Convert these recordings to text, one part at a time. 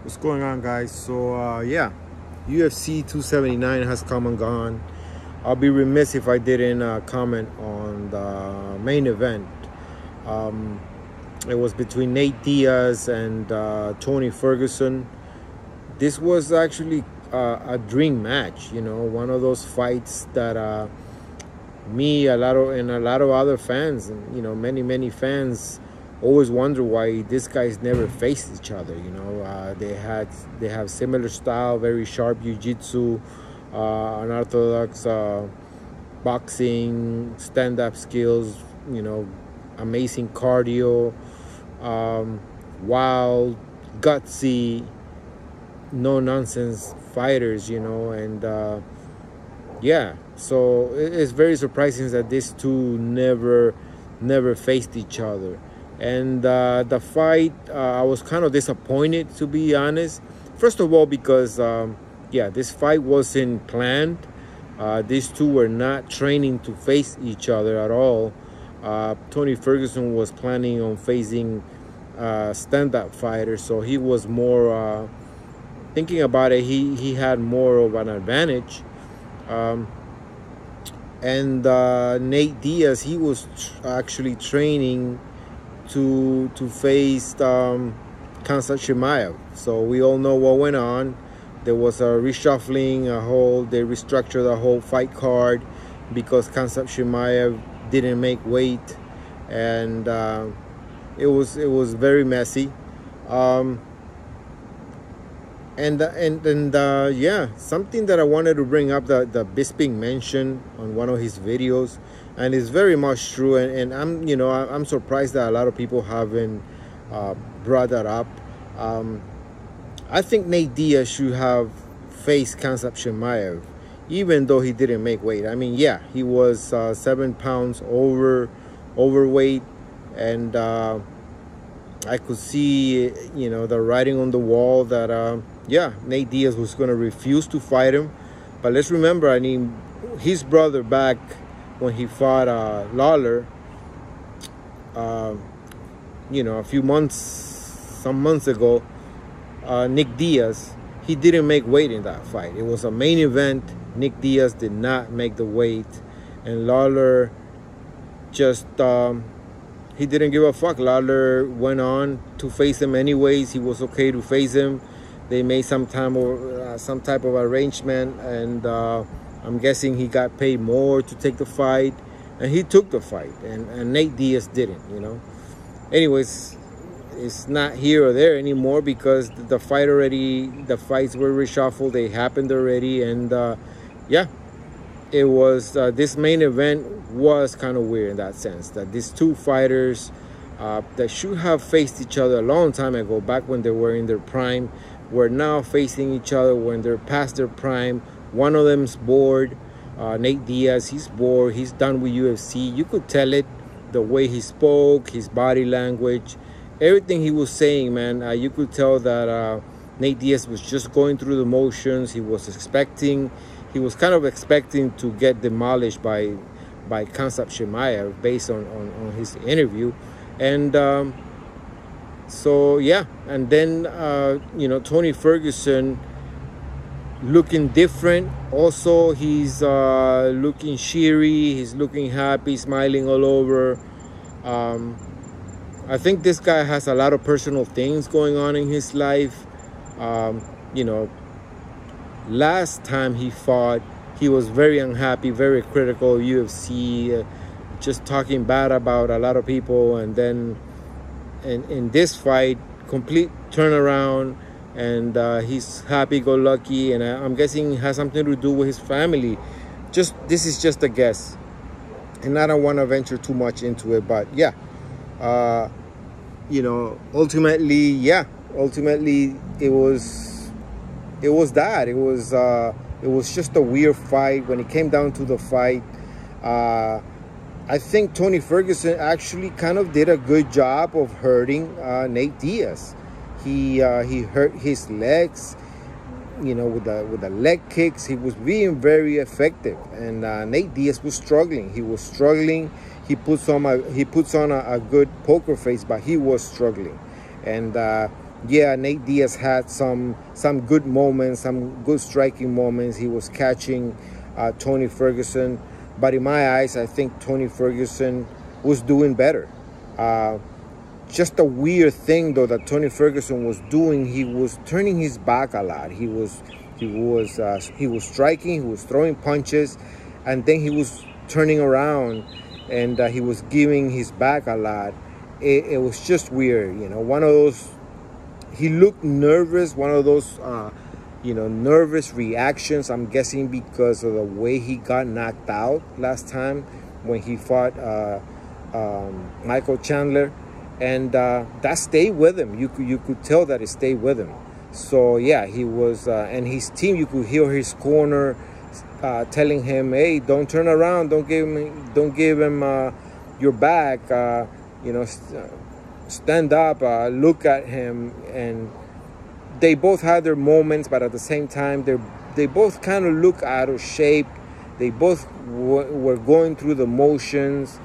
What's going on, guys? So yeah, UFC 279 has come and gone. I'll be remiss if I didn't comment on the main event. It was between Nate Diaz and Tony Ferguson. This was actually a dream match, one of those fights that me, a lot of other fans, and many fans always wonder why these guys never faced each other. They have similar style, very sharp jiu-jitsu, unorthodox boxing, stand-up skills, amazing cardio, wild, gutsy, no nonsense fighters, and yeah, so it's very surprising that these two never faced each other. And the fight, I was kind of disappointed, to be honest. First of all, because yeah, this fight wasn't planned. These two were not training to face each other at all. Tony Ferguson was planning on facing stand-up fighters, so he was more thinking about it. He had more of an advantage. And Nate Diaz, he was actually training to face Khamzat Chimaev. So we all know what went on. There was a reshuffling, they restructured the whole fight card because Khamzat Chimaev didn't make weight, and it was very messy. Yeah, something that I wanted to bring up, the Bisping mentioned on one of his videos, and it's very much true. And I'm surprised that a lot of people haven't brought that up. I think Nate Diaz should have faced Khamzat Chimaev, even though he didn't make weight. I mean, yeah, he was 7 pounds overweight, and I could see, the writing on the wall that, yeah, Nate Diaz was going to refuse to fight him. But let's remember, I mean, his brother back when he fought Lawler, some months ago, Nick Diaz, he didn't make weight in that fight. It was a main event. Nick Diaz did not make the weight, and Lawler just he didn't give a fuck. Lawler went on to face him anyways. He was okay to face him. They made some type of arrangement, and I'm guessing he got paid more to take the fight, and he took the fight, and Nate Diaz didn't. Anyways, it's not here or there anymore because the fights were reshuffled. They happened already, and yeah, it was this main event was kind of weird in that sense, that these two fighters that should have faced each other a long time ago, back when they were in their prime, were now facing each other when they're past their prime. One of them's bored. Nate Diaz, he's bored. He's done with UFC. You could tell it, the way he spoke, his body language, everything he was saying, man. You could tell that Nate Diaz was just going through the motions. He was kind of expecting to get demolished by Khamzat Chimaev based on his interview. And so yeah, and then Tony Ferguson looking different. Also, he's looking cheery. He's looking happy, smiling all over. I think this guy has a lot of personal things going on in his life. Last time he fought, he was very unhappy, very critical of UFC, just talking bad about a lot of people. And then in this fight, complete turnaround, and he's happy-go-lucky, and I'm guessing it has something to do with his family. This is just a guess, and I don't want to venture too much into it, but yeah, ultimately it was that. It was just a weird fight. When it came down to the fight, I think Tony Ferguson actually kind of did a good job of hurting Nate Diaz. He hurt his legs, with the leg kicks. He was being very effective, and Nate Diaz was struggling. He was struggling. He puts on a good poker face, but he was struggling. And Yeah, Nate Diaz had some good moments, some good striking moments. He was catching Tony Ferguson, but in my eyes, I think Tony Ferguson was doing better. Uh, just a weird thing though that Tony Ferguson was doing. He was turning his back a lot. He was striking. He was throwing punches, and then he was turning around, and he was giving his back a lot. It was just weird, you know. One of those. He looked nervous. One of those, nervous reactions. I'm guessing because of the way he got knocked out last time when he fought Michael Chandler. And that stayed with him. You could tell that it stayed with him. So yeah, he was, and his team. You could hear his corner telling him, "Hey, don't turn around. Don't give him your back. Stand up. Look at him." And they both had their moments, but at the same time, they both kind of look out of shape. They both were going through the motions.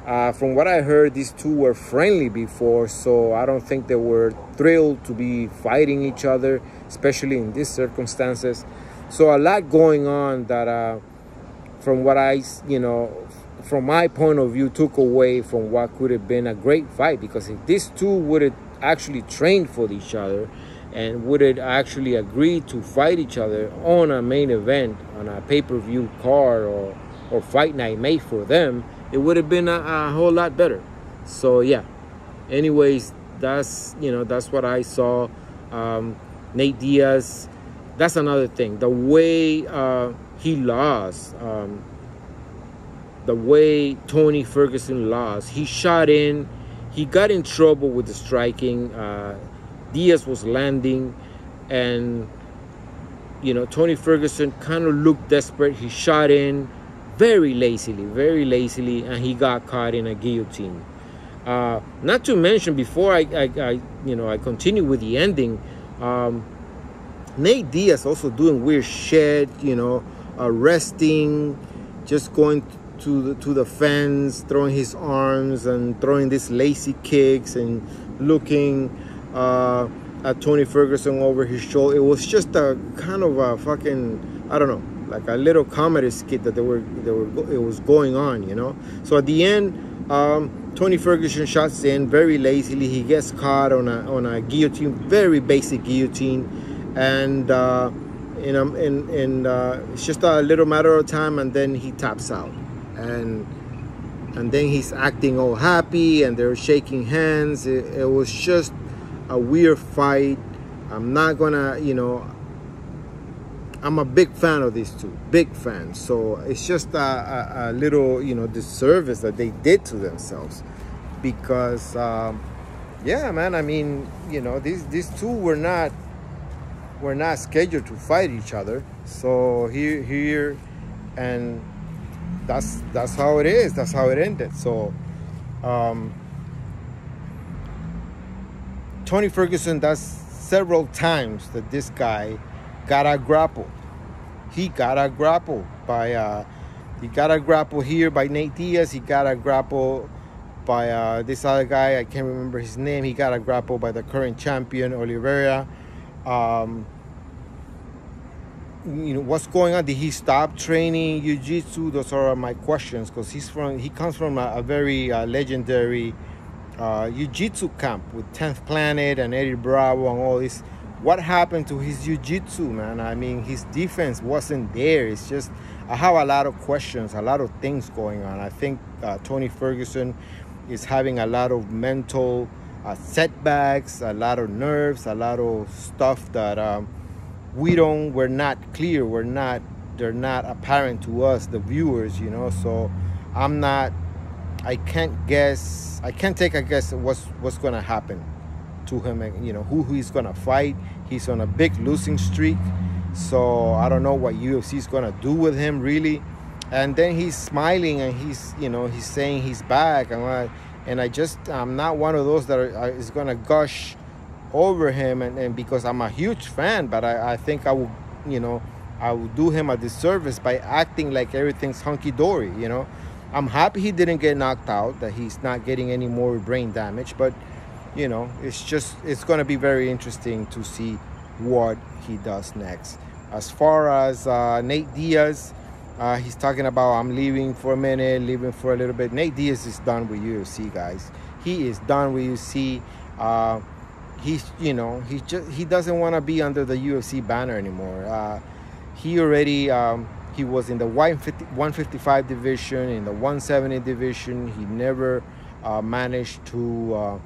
From what I heard, these two were friendly before, so I don't think they were thrilled to be fighting each other, especially in these circumstances. So a lot going on that, from what from my point of view, took away from what could have been a great fight. Because if these two would have actually trained for each other and would have actually agreed to fight each other on a main event, on a pay-per-view card or fight night made for them, it would have been a whole lot better. So yeah, anyways, that's what I saw. Nate Diaz, that's another thing, the way he lost, the way Tony Ferguson lost. He shot in, he got in trouble with the striking. Diaz was landing, and Tony Ferguson kind of looked desperate. He shot in very lazily, and he got caught in a guillotine. Not to mention, before I continue with the ending, Nate Diaz also doing weird shit, resting, just going to the fence, throwing his arms and throwing these lazy kicks and looking at Tony Ferguson over his shoulder. It was just a kind of a fucking, I don't know, like a little comedy skit that it was going on, So at the end, Tony Ferguson shots in very lazily. He gets caught on a guillotine, very basic guillotine, and it's just a little matter of time, and then he taps out, and then he's acting all happy, and they're shaking hands. It was just a weird fight. I'm not gonna, I'm a big fan of these two, big fan. So it's just a little, disservice that they did to themselves, because, yeah, man. I mean, these two were not scheduled to fight each other. So here, and that's how it is. That's how it ended. So, Tony Ferguson, that's several times that this guy got a grapple. He got a grapple here by Nate Diaz. He got a grapple by this other guy. I can't remember his name. He got a grapple by the current champion, Oliveira. What's going on? Did he stop training jiu-jitsu? Those are my questions, because he comes from a very legendary jiu-jitsu camp with 10th Planet and Eddie Bravo and all this. What happened to his jiu-jitsu, man? I mean, his defense wasn't there. It's just, I have a lot of questions, a lot of things going on. I think Tony Ferguson is having a lot of mental setbacks, a lot of nerves, a lot of stuff that we're not clear. They're not apparent to us, the viewers, So I can't take a guess at what's going to happen to him, and who he's going to fight. He's on a big losing streak, so I don't know what UFC is going to do with him, really. And then he's smiling, and he's saying he's back, and I'm not one of those that is going to gush over him, and because I'm a huge fan, but I think I will do him a disservice by acting like everything's hunky-dory. I'm happy he didn't get knocked out, that he's not getting any more brain damage, but you know, it's going to be very interesting to see what he does next. As far as Nate Diaz, he's talking about, I'm leaving for a minute, leaving for a little bit. Nate Diaz is done with UFC, guys. He is done with UFC. He doesn't want to be under the UFC banner anymore. He already he was in the 155 division, in the 170 division. He never managed to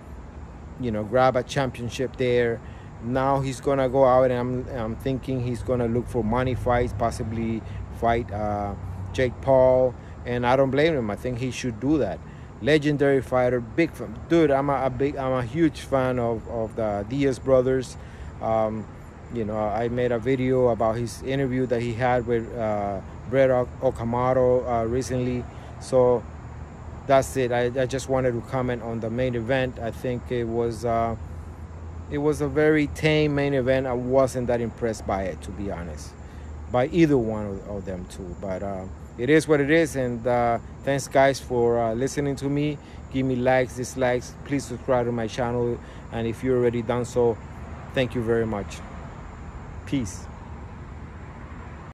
grab a championship there. Now he's gonna go out, and I'm thinking he's gonna look for money fights, possibly fight Jake Paul, and I don't blame him. I think he should do that. Legendary fighter, big fan, dude. I'm a huge fan of the Diaz brothers. I made a video about his interview that he had with Brett Okamoto recently. So that's it. I just wanted to comment on the main event. I think it was a very tame main event. I wasn't that impressed by it, to be honest, by either one of them two. But it is what it is, and thanks guys for listening to me. Give me likes, dislikes. Please subscribe to my channel, and if you already done so, thank you very much. Peace.